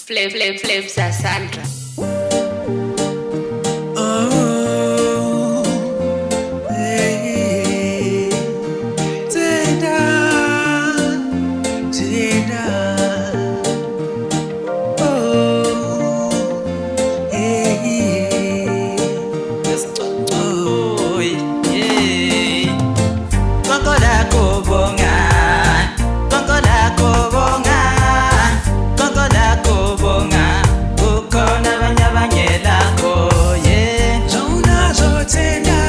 Flips a Sandra. Oh, hey, tenda, tenda. Oh, hey, oh, yeah. Konkola kubonga, konkola kubonga, konkola kubonga. Ukona banyabanyela ko, yeah. Zona zotenda,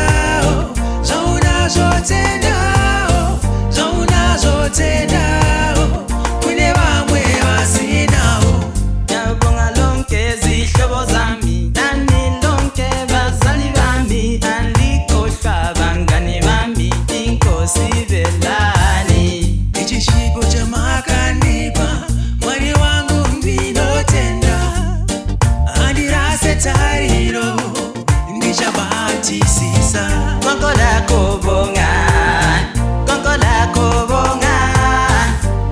zona zotenda, zona zotenda. Kune bamwe basinawo. Nyabonga lonke zihlobo zami, nani lonke bazali bami, andikhohlwa bangani bami, inkosi belani. Ichishipo cha makanipa, mwari wangu ndinotenda. Tariro ndichabatisisa konkola kubonga, konkola kubonga,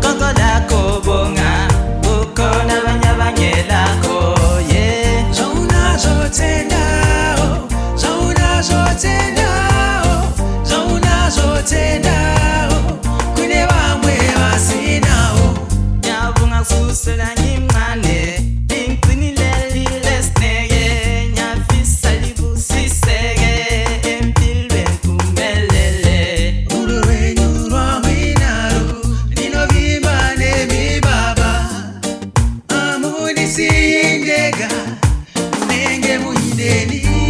konkola kubonga. Ukona banyabanyela ko, yeah. Zona zotenda, zona zotenda, zona zotenda. Kune bamwe basinawo. Nyabunga susela nyimane, inkwinile.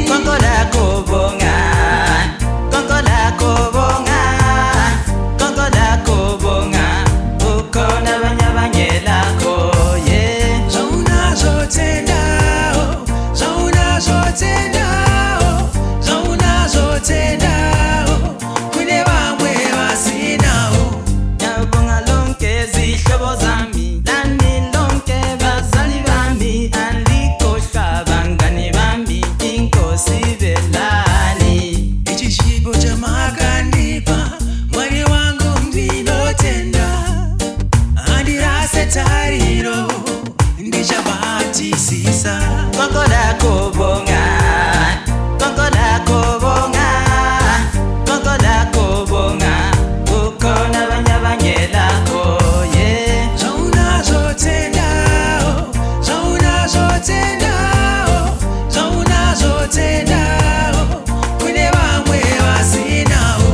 Konkola kubonga, konkola kubonga, konkola kubonga. Ukona banyabanyela ko, yeah. Zona zotenda, zona zotenda, zona zotenda. Kune bamwe basinawo. Nyabonga lonke zihlobo zami, nani lonke bazali bami, andikhohlwa bangani bami, inkosi belani. Ichishipo cha makanipa, mwari wangu ndinotenda. Andirase tariro ndichabatisisa konkola kubonga, konkola kubonga, konkola kubonga. Ukona banyabanyela ko, yeah. Zona zotenda, zona zotenda, zona zotenda. Kune bamwe basinawo.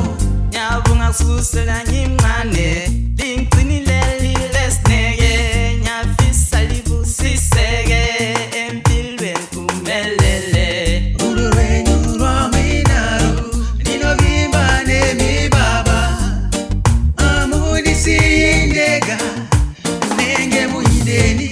Nyabunga susela nyimane, linkwinile lilesnege. Nyafisa libusisege, empilweni kumelele. Ulurwenyu lwaminaru, ninovimba nemibaba. Amudisi indega, nenge muhideni.